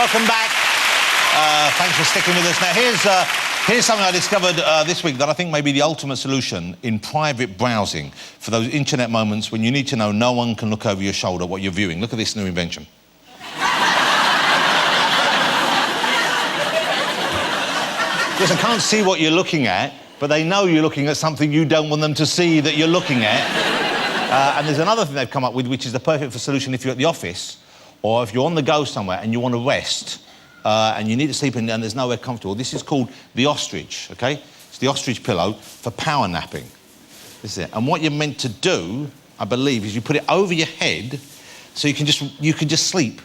Welcome back. Thanks for sticking with us. Now, here's something I discovered this week that I think may be the ultimate solution in private browsing for those internet moments when you need to know no one can look over your shoulder what you're viewing. Look at this new invention. Because I can't see what you're looking at, but they know you're looking at something you don't want them to see that you're looking at. And there's another thing they've come up with, which is the perfect solution if you're at the office or if you're on the go somewhere and you want to rest and you need to sleep and there's nowhere comfortable. This is called the ostrich, OK? It's the ostrich pillow for power napping. This is it. And what you're meant to do, I believe, is you put it over your head so you can just sleep,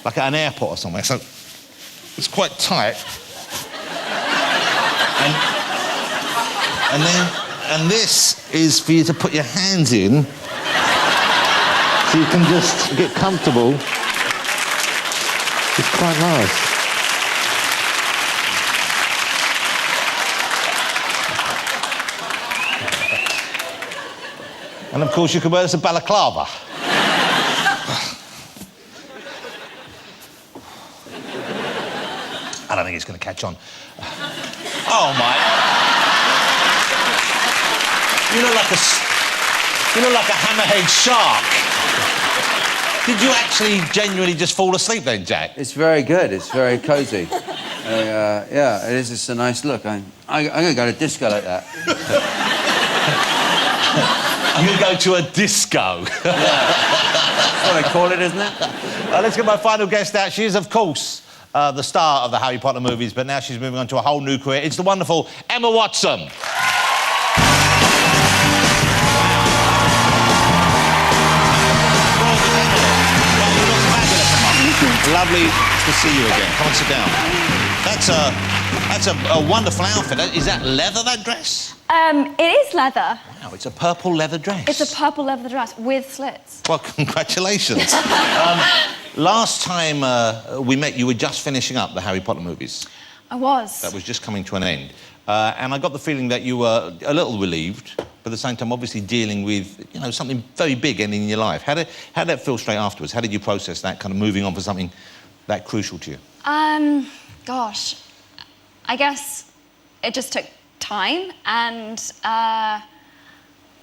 like at an airport or somewhere. So it's quite tight. And this is for you to put your hands in so you can just get comfortable. It's quite nice. And of course you can wear this as a balaclava. I don't think it's going to catch on. Oh my! You look like a hammerhead shark. Did you actually genuinely just fall asleep then, Jack? It's very good. It's very cosy. Yeah, it is. It's a nice look. I'm gonna go to disco like that. You go to a disco. Yeah. That's what I call it, isn't it? Let's get my final guest out. She is, of course, the star of the Harry Potter movies, but now she's moving on to a whole new career. It's the wonderful Emma Watson. Lovely to see you again. Come on, sit down. That's a wonderful outfit. Is that leather, that dress? It is leather. Wow, it's a purple leather dress. It's a purple leather dress with slits. Well, congratulations. Last time we met, you were just finishing up the Harry Potter movies. I was. That was just coming to an end. And I got the feeling that you were a little relieved, but at the same time, obviously dealing with, you know, something very big ending in your life. How did that feel straight afterwards? How did you process that, kind of moving on for something that crucial to you? Gosh, I guess it just took time, and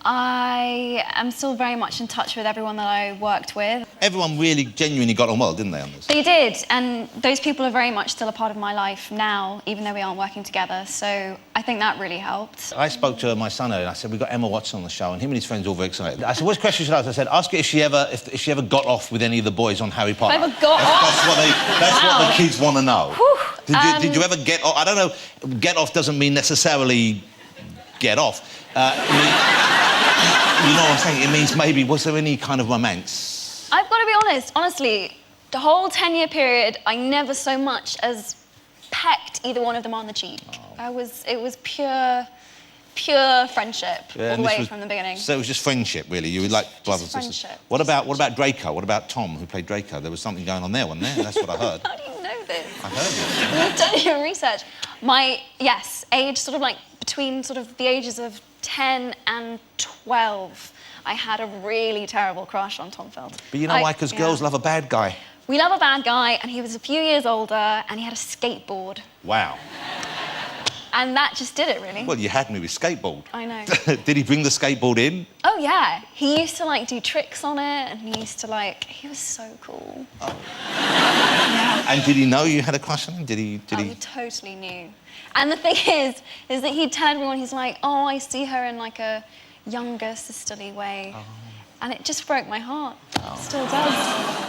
I am still very much in touch with everyone that I worked with. Everyone really genuinely got on well, didn't they, on this? They did, and those people are very much still a part of my life now, even though we aren't working together, so I think that really helped. I spoke to my son earlier, and I said, we've got Emma Watson on the show, and him and his friends are all very excited. I said, which question should I ask? I said, ask her if she ever got off with any of the boys on Harry Potter. Ever got off? That's what the kids want to know. Whew. Did you ever get off? I don't know, get off doesn't mean necessarily get off. You know what I'm saying? It means maybe, was there any kind of romance? I've got to be honest, honestly, the whole 10-year period, I never so much as pecked either one of them on the cheek. Oh. It was pure friendship all the way from the beginning. So it was just friendship, really? You were like brothers and sisters? What about Draco? What about Tom, who played Draco? There was something going on there, wasn't there? That's what I heard. How do you know this? I heard it. You've done your research. Yes, age sort of like between sort of the ages of 10 and 12, I had a really terrible crush on Tom Felton. But you know why? Because girls love a bad guy. We love a bad guy, and he was a few years older, and he had a skateboard. Wow. And that just did it, really. Well, you had me with skateboard. I know. Did he bring the skateboard in? Oh, yeah. He used to, like, do tricks on it, and he used to, like... He was so cool. Oh. Yeah. And did he know you had a crush on him? He totally knew. And the thing is that he'd tell everyone, he's like, oh, I see her in, like, a younger, sisterly way. Oh. And it just broke my heart. Oh. It still does.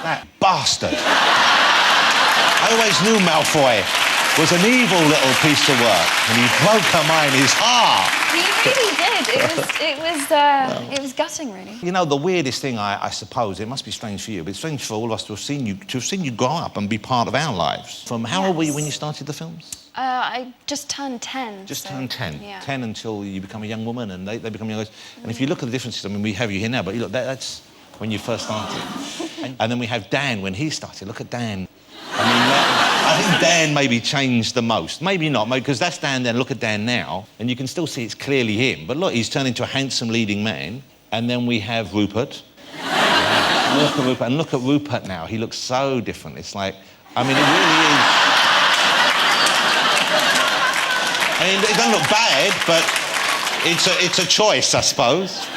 That bastard. I always knew Malfoy was an evil little piece of work, and he broke her mind, his heart. He really did. It was gutting, really. You know, the weirdest thing, I suppose, it must be strange for you, but it's strange for all of us to have seen you grow up and be part of our lives. From how old were you when you started the films? I just turned 10. Turned 10. Yeah. 10 until you become a young woman, and they become young guys. And if you look at the differences, I mean, we have you here now, but you look, that's when you first started. and then we have Dan when he started. Look at Dan. I mean, I think Dan maybe changed the most. Maybe not, because that's Dan then. Look at Dan now, and you can still see it's clearly him. But look, he's turned into a handsome leading man. And then we have Rupert. Look at Rupert now. He looks so different. It's like I mean, it really is. I mean, it doesn't look bad, but it's a choice, I suppose.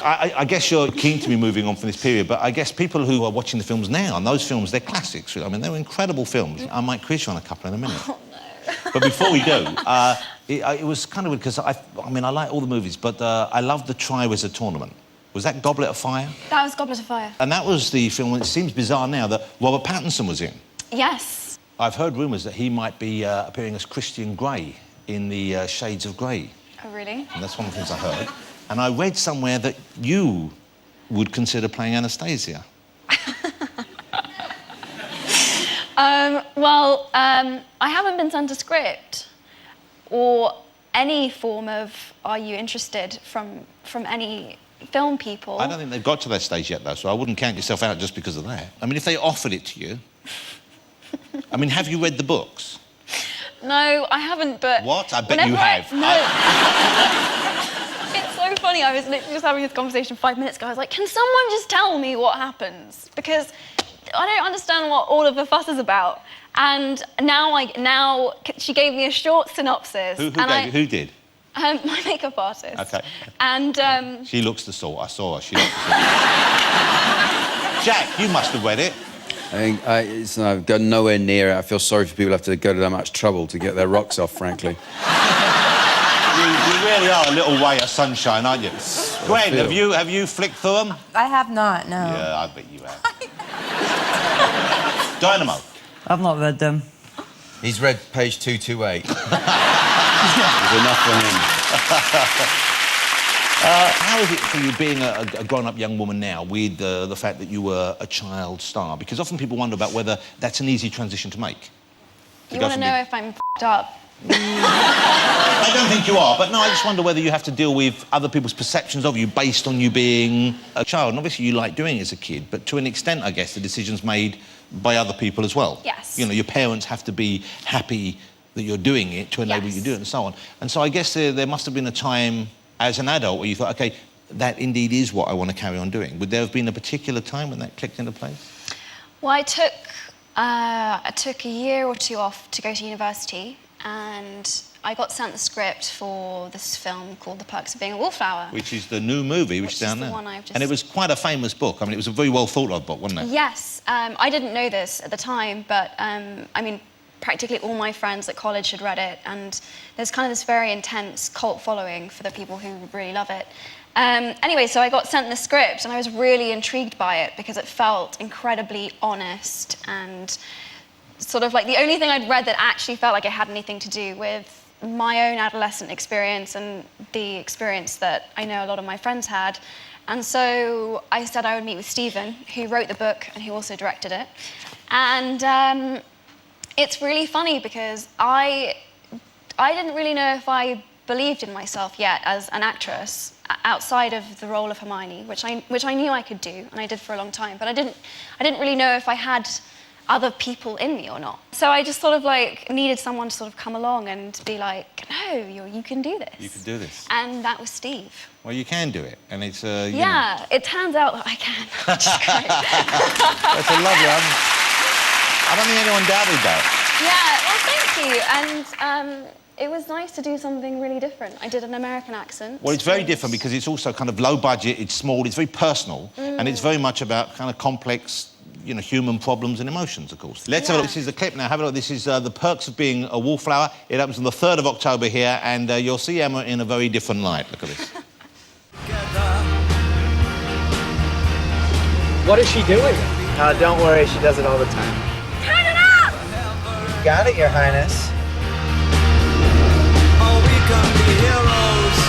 I guess you're keen to be moving on from this period, but I guess people who are watching the films now, and those films, they're classics. I mean, they're incredible films. I might quiz you on a couple in a minute. Oh, no. But before we do, it was kind of weird, because I mean, I like all the movies, but I love the Tri-Wizard Tournament. Was that Goblet of Fire? That was Goblet of Fire. And that was the film, it seems bizarre now, that Robert Pattinson was in. Yes. I've heard rumours that he might be appearing as Christian Grey in the Shades of Grey. Oh, really? And that's one of the things I heard. And I read somewhere that you would consider playing Anastasia. I haven't been sent a script or any form of "Are you interested?" from any film people. I don't think they've got to that stage yet, though, so I wouldn't count yourself out just because of that. I mean, if they offered it to you... I mean, have you read the books? No, I haven't, but... What? I bet you have. No. It's so funny. I was literally just having this conversation 5 minutes ago. I was like, can someone just tell me what happens? Because I don't understand what all of the fuss is about. And now she gave me a short synopsis. Who did? My makeup artist. OK. And... She looks the sort. I saw her. She looks the sort. Jack, you must have read it. I think I've gone nowhere near it. I feel sorry for people who have to go to that much trouble to get their rocks off, frankly. You really are a little ray of sunshine, aren't you? Gwen, have you flicked through them? I have not, no. Yeah, I bet you have. Dynamo. I've not read them. He's read page 228. There's enough for him. How is it for you being a grown-up young woman now with the fact that you were a child star? Because often people wonder about whether that's an easy transition to make. You want to know if I'm f***ed up? I don't think you are, but no, I just wonder whether you have to deal with other people's perceptions of you based on you being a child. And obviously you like doing it as a kid, but to an extent, I guess, the decision's made by other people as well. Yes. You know, your parents have to be happy that you're doing it to enable you to do it and so on. And so I guess there must have been a time as an adult where you thought, OK, that indeed is what I want to carry on doing. Would there have been a particular time when that clicked into place? Well, I took a year or two off to go to university, and I got sent the script for this film called The Perks of Being a Wallflower. Which is the new movie, which is down the there. one I've just... And it was quite a famous book. I mean, it was a very well thought of book, wasn't it? Yes. I didn't know this at the time, but, I mean, practically all my friends at college had read it, and there's kind of this very intense cult following for the people who really love it. Anyway, so I got sent the script, and I was really intrigued by it because it felt incredibly honest and sort of like the only thing I'd read that actually felt like it had anything to do with my own adolescent experience and the experience that I know a lot of my friends had. And so I said I would meet with Stephen, who wrote the book and who also directed it. And it's really funny because I didn't really know if I believed in myself yet as an actress outside of the role of Hermione, which I knew I could do, and I did for a long time. But I didn't really know if I had other people in me or not. So I just sort of like needed someone to sort of come along and be like, no, you can do this. You can do this. And that was Steve. Well, you can do it, and it's yeah, it turns out that I can. Which is great. That's a lovely. I don't think anyone doubted that. Yeah, well, thank you. And it was nice to do something really different. I did an American accent. Well, it's very different because it's also kind of low budget, it's small, it's very personal, and it's very much about kind of complex, you know, human problems and emotions, of course. Let's have a look. This is the clip now. Have a look. This is The Perks of Being a Wallflower. It opens on the 3rd of October here, and you'll see Emma in a very different light. Look at this. What is she doing? Don't worry, she does it all the time. Turn it up! Got it, Your Highness. Oh, we can be heroes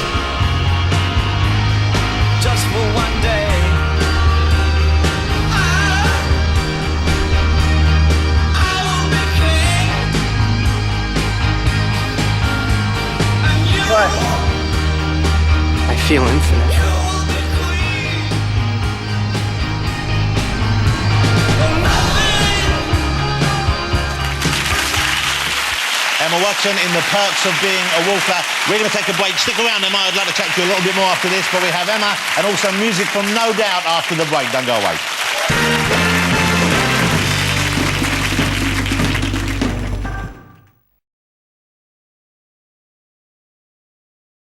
just for one day. I will be king. And you What? I feel infinite. will be queen. Emma Watson in The Perks of Being a Wallflower. We're going to take a break. Stick around, Emma. I'd like to chat to you a little bit more after this, but we have Emma and also music from No Doubt after the break. Don't go away.